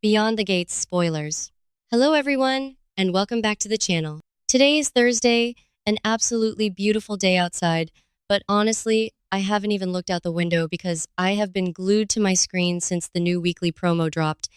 Beyond the Gates spoilers. Hello everyone, and welcome back to the channel. Today is Thursday, an absolutely beautiful day outside, but honestly, I haven't even looked out the window because I have been glued to my screen since the new weekly promo dropped.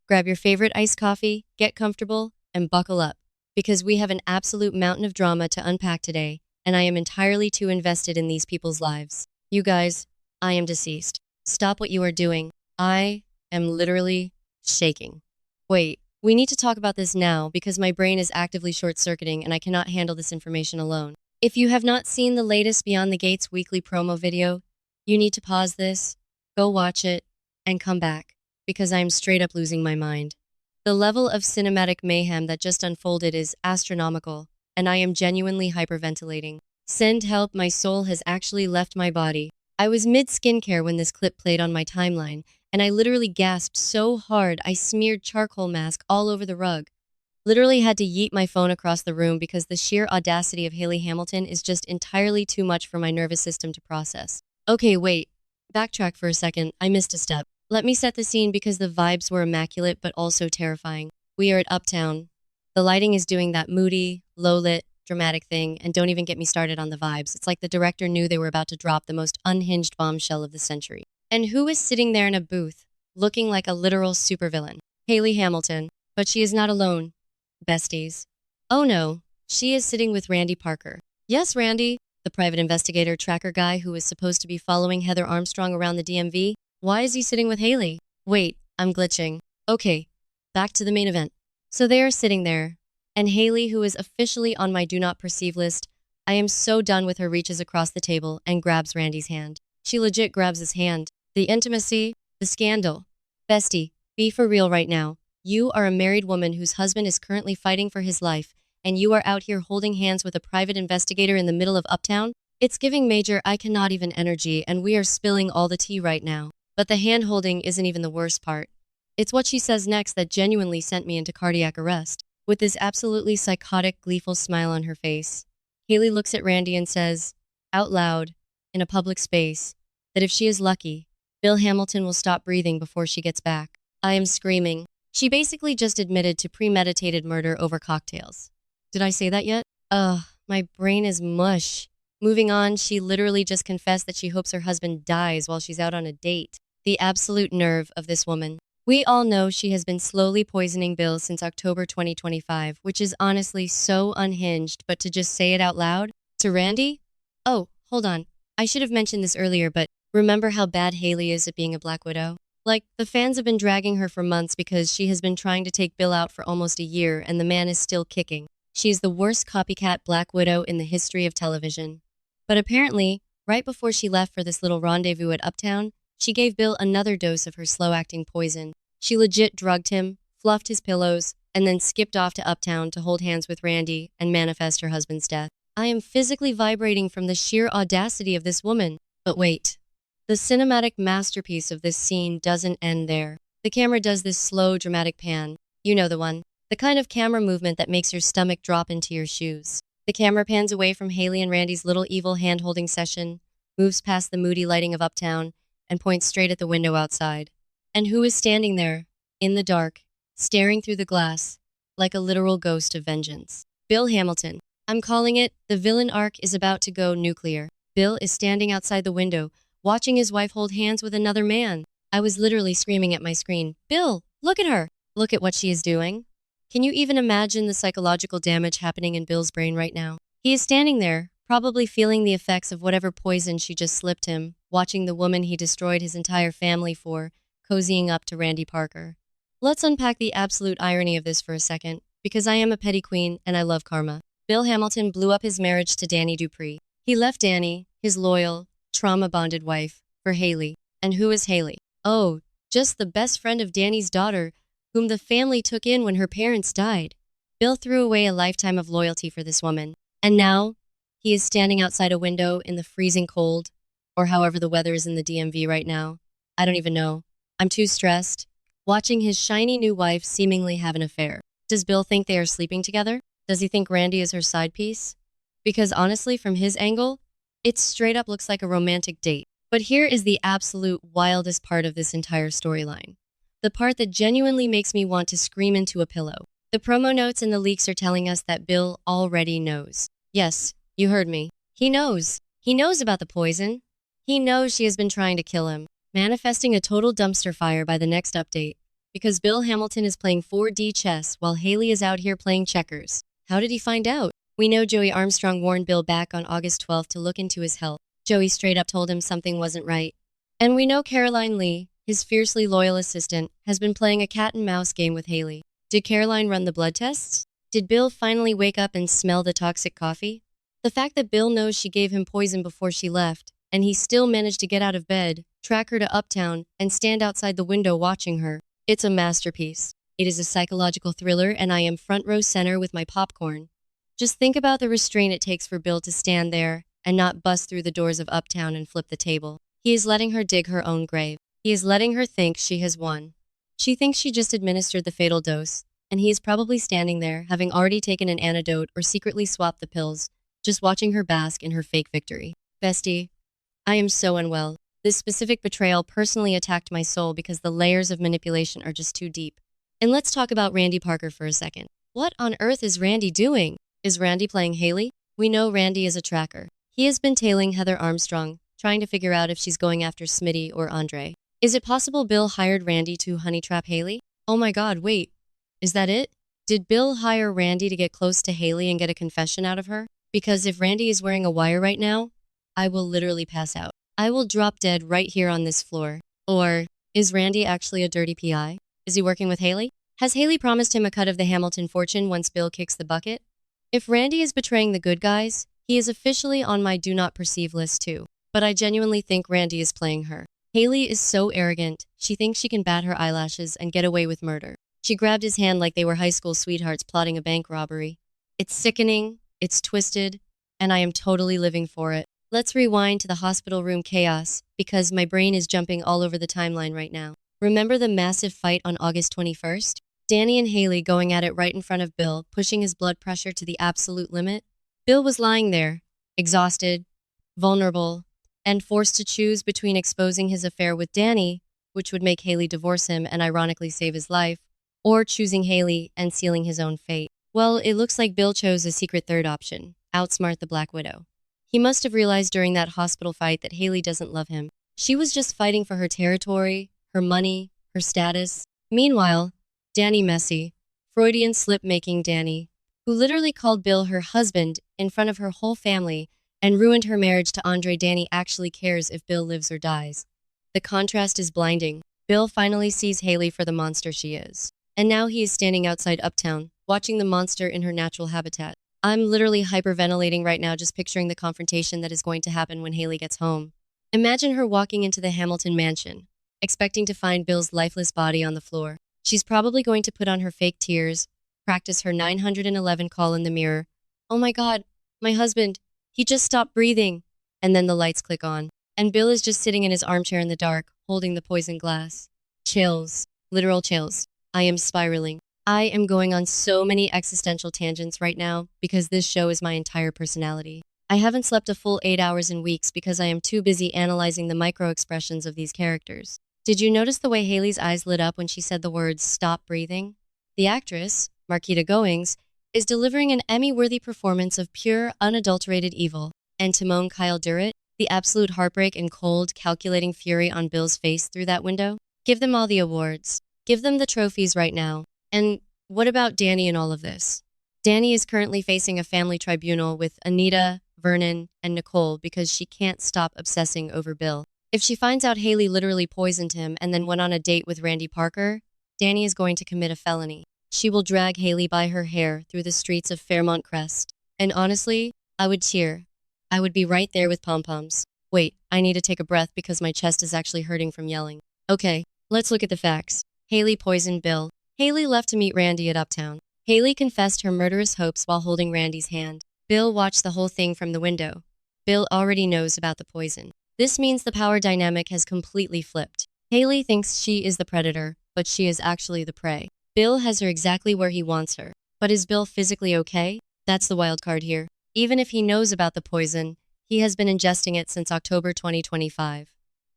Grab your favorite iced coffee, get comfortable, and buckle up, because we have an absolute mountain of drama to unpack today, and I am entirely too invested in these people's lives. You guys, I am deceased. Stop what you are doing. I am literally shaking. Wait, we need to talk about this now because my brain is actively short-circuiting and I cannot handle this information alone. If you have not seen the latest Beyond the Gates weekly promo video, you need to pause this, go watch it, and come back, because I am straight up losing my mind. The level of cinematic mayhem that just unfolded is astronomical, and I am genuinely hyperventilating. Send help, my soul has actually left my body. I was mid-skincare when this clip played on my timeline, and I literally gasped so hard I smeared charcoal mask all over the rug. Literally had to yeet my phone across the room because the sheer audacity of Hayley Hamilton is just entirely too much for my nervous system to process. Okay, wait. Backtrack for a second. I missed a step. Let me set the scene because the vibes were immaculate but also terrifying. We are at Uptown. The lighting is doing that moody, low-lit, dramatic thing, and don't even get me started on the vibes. It's like the director knew they were about to drop the most unhinged bombshell of the century. And who is sitting there in a booth, looking like a literal supervillain? Hayley Hamilton. But she is not alone. Besties. Oh no, she is sitting with Randy Parker. Yes, Randy, the private investigator tracker guy who is supposed to be following Heather Armstrong around the DMV. Why is he sitting with Hayley? Wait, I'm glitching. Okay, back to the main event. So they are sitting there, and Hayley, who is officially on my do not perceive list, I am so done with her, reaches across the table and grabs Randy's hand. She legit grabs his hand. The intimacy, the scandal. Bestie, be for real right now. You are a married woman whose husband is currently fighting for his life, and you are out here holding hands with a private investigator in the middle of Uptown? It's giving major I cannot even energy, and we are spilling all the tea right now. But the hand-holding isn't even the worst part. It's what she says next that genuinely sent me into cardiac arrest. With this absolutely psychotic, gleeful smile on her face, Hayley looks at Randy and says, out loud, in a public space, that if she is lucky, Bill Hamilton will stop breathing before she gets back. I am screaming. She basically just admitted to premeditated murder over cocktails. Did I say that yet? Ugh, my brain is mush. Moving on, she literally just confessed that she hopes her husband dies while she's out on a date. The absolute nerve of this woman. We all know she has been slowly poisoning Bill since October 2025, which is honestly so unhinged, but to just say it out loud? To Randy? Oh, hold on. I should have mentioned this earlier, but remember how bad Hayley is at being a Black Widow? Like, the fans have been dragging her for months because she has been trying to take Bill out for almost a year and the man is still kicking. She's the worst copycat Black Widow in the history of television. But apparently, right before she left for this little rendezvous at Uptown, she gave Bill another dose of her slow-acting poison. She legit drugged him, fluffed his pillows, and then skipped off to Uptown to hold hands with Randy and manifest her husband's death. I am physically vibrating from the sheer audacity of this woman. But wait. The cinematic masterpiece of this scene doesn't end there. The camera does this slow, dramatic pan. You know the one. The kind of camera movement that makes your stomach drop into your shoes. The camera pans away from Hayley and Randy's little evil hand-holding session, moves past the moody lighting of Uptown, and points straight at the window outside. And who is standing there, in the dark, staring through the glass, like a literal ghost of vengeance? Bill Hamilton. I'm calling it, the villain arc is about to go nuclear. Bill is standing outside the window, watching his wife hold hands with another man. I was literally screaming at my screen, Bill, look at her! Look at what she is doing. Can you even imagine the psychological damage happening in Bill's brain right now? He is standing there, probably feeling the effects of whatever poison she just slipped him, watching the woman he destroyed his entire family for, cozying up to Randy Parker. Let's unpack the absolute irony of this for a second, because I am a petty queen and I love karma. Bill Hamilton blew up his marriage to Danny Dupree. He left Danny, his loyal, trauma-bonded wife, for Hayley. And who is Hayley? Oh, just the best friend of Danny's daughter, whom the family took in when her parents died. Bill threw away a lifetime of loyalty for this woman. And now, he is standing outside a window in the freezing cold, or however the weather is in the DMV right now. I don't even know. I'm too stressed. Watching his shiny new wife seemingly have an affair. Does Bill think they are sleeping together? Does he think Randy is her side piece? Because honestly, from his angle, it straight up looks like a romantic date. But here is the absolute wildest part of this entire storyline. The part that genuinely makes me want to scream into a pillow. The promo notes and the leaks are telling us that Bill already knows. Yes, you heard me. He knows. He knows about the poison. He knows she has been trying to kill him, manifesting a total dumpster fire by the next update. Because Bill Hamilton is playing 4D chess while Hayley is out here playing checkers. How did he find out? We know Joey Armstrong warned Bill back on August 12th to look into his health. Joey straight up told him something wasn't right. And we know Caroline Lee, his fiercely loyal assistant, has been playing a cat and mouse game with Hayley. Did Caroline run the blood tests? Did Bill finally wake up and smell the toxic coffee? The fact that Bill knows she gave him poison before she left, and he still managed to get out of bed, track her to Uptown, and stand outside the window watching her. It's a masterpiece. It is a psychological thriller, and I am front row center with my popcorn. Just think about the restraint it takes for Bill to stand there and not bust through the doors of Uptown and flip the table. He is letting her dig her own grave. He is letting her think she has won. She thinks she just administered the fatal dose, and he is probably standing there, having already taken an antidote or secretly swapped the pills, just watching her bask in her fake victory. Bestie, I am so unwell. This specific betrayal personally attacked my soul because the layers of manipulation are just too deep. And let's talk about Randy Parker for a second. What on earth is Randy doing? Is Randy playing Hayley? We know Randy is a tracker. He has been tailing Heather Armstrong, trying to figure out if she's going after Smitty or Andre. Is it possible Bill hired Randy to honey trap Hayley? Oh my god, wait. Is that it? Did Bill hire Randy to get close to Hayley and get a confession out of her? Because if Randy is wearing a wire right now, I will literally pass out. I will drop dead right here on this floor. Or, is Randy actually a dirty PI? Is he working with Hayley? Has Hayley promised him a cut of the Hamilton fortune once Bill kicks the bucket? If Randy is betraying the good guys, he is officially on my do not perceive list too. But I genuinely think Randy is playing her. Hayley is so arrogant, she thinks she can bat her eyelashes and get away with murder. She grabbed his hand like they were high school sweethearts plotting a bank robbery. It's sickening, it's twisted, and I am totally living for it. Let's rewind to the hospital room chaos, because my brain is jumping all over the timeline right now. Remember the massive fight on August 21st? Danny and Hayley going at it right in front of Bill, pushing his blood pressure to the absolute limit. Bill was lying there, exhausted, vulnerable, and forced to choose between exposing his affair with Danny, which would make Hayley divorce him and ironically save his life, or choosing Hayley and sealing his own fate. Well, it looks like Bill chose a secret third option, outsmart the Black Widow. He must have realized during that hospital fight that Hayley doesn't love him. She was just fighting for her territory, her money, her status. Meanwhile, Danny Messy, Freudian slip-making Danny, who literally called Bill her husband in front of her whole family and ruined her marriage to Andre. Danny actually cares if Bill lives or dies. The contrast is blinding. Bill finally sees Hayley for the monster she is. And now he is standing outside Uptown, watching the monster in her natural habitat. I'm literally hyperventilating right now just picturing the confrontation that is going to happen when Hayley gets home. Imagine her walking into the Hamilton mansion, expecting to find Bill's lifeless body on the floor. She's probably going to put on her fake tears, practice her 911 call in the mirror. Oh my god, my husband, he just stopped breathing. And then the lights click on. And Bill is just sitting in his armchair in the dark, holding the poison glass. Chills. Literal chills. I am spiraling. I am going on so many existential tangents right now because this show is my entire personality. I haven't slept a full 8 hours in weeks because I am too busy analyzing the micro expressions of these characters. Did you notice the way Hayley's eyes lit up when she said the words, "Stop breathing"? The actress, Marquita Goings, is delivering an Emmy-worthy performance of pure, unadulterated evil. And Timon Kyle Durrett, the absolute heartbreak and cold, calculating fury on Bill's face through that window. Give them all the awards. Give them the trophies right now. And what about Danny in all of this? Danny is currently facing a family tribunal with Anita, Vernon, and Nicole because she can't stop obsessing over Bill. If she finds out Hayley literally poisoned him and then went on a date with Randy Parker, Danny is going to commit a felony. She will drag Hayley by her hair through the streets of Fairmont Crest. And honestly, I would cheer. I would be right there with pom-poms. Wait, I need to take a breath because my chest is actually hurting from yelling. Okay, let's look at the facts. Hayley poisoned Bill. Hayley left to meet Randy at Uptown. Hayley confessed her murderous hopes while holding Randy's hand. Bill watched the whole thing from the window. Bill already knows about the poison. This means the power dynamic has completely flipped. Hayley thinks she is the predator, but she is actually the prey. Bill has her exactly where he wants her. But is Bill physically okay? That's the wild card here. Even if he knows about the poison, he has been ingesting it since October 2025.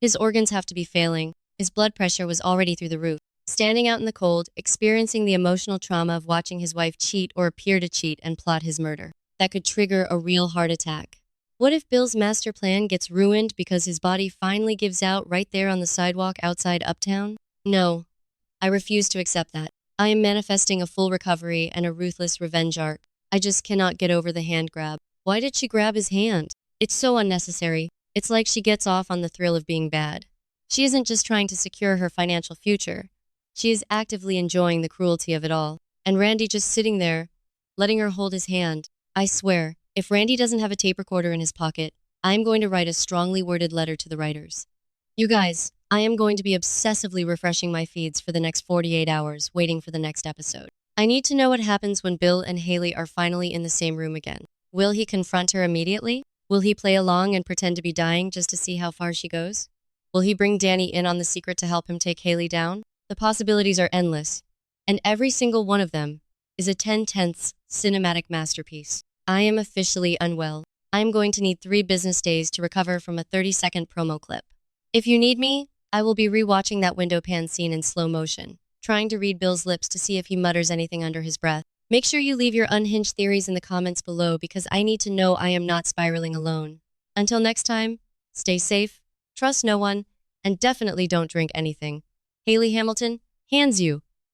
His organs have to be failing. His blood pressure was already through the roof. standing out in the cold, experiencing the emotional trauma of watching his wife cheat or appear to cheat and plot his murder. That could trigger a real heart attack. What if Bill's master plan gets ruined because his body finally gives out right there on the sidewalk outside Uptown? No, I refuse to accept that. I am manifesting a full recovery and a ruthless revenge arc. I just cannot get over the hand grab. Why did she grab his hand? It's so unnecessary. It's like she gets off on the thrill of being bad. She isn't just trying to secure her financial future. She is actively enjoying the cruelty of it all. And Randy just sitting there, letting her hold his hand. I swear, if Randy doesn't have a tape recorder in his pocket, I'm going to write a strongly worded letter to the writers. You guys, I am going to be obsessively refreshing my feeds for the next 48 hours, waiting for the next episode. I need to know what happens when Bill and Hayley are finally in the same room again. Will he confront her immediately? Will he play along and pretend to be dying just to see how far she goes? Will he bring Danny in on the secret to help him take Hayley down? The possibilities are endless, and every single one of them is a 10/10ths cinematic masterpiece. I am officially unwell. I am going to need 3 business days to recover from a 30-second promo clip. If you need me, I will be rewatching that window pan scene in slow motion, trying to read Bill's lips to see if he mutters anything under his breath. Make sure you leave your unhinged theories in the comments below because I need to know I am not spiraling alone. Until next time, stay safe, trust no one, and definitely don't drink anything. Hayley Hamilton, hands you.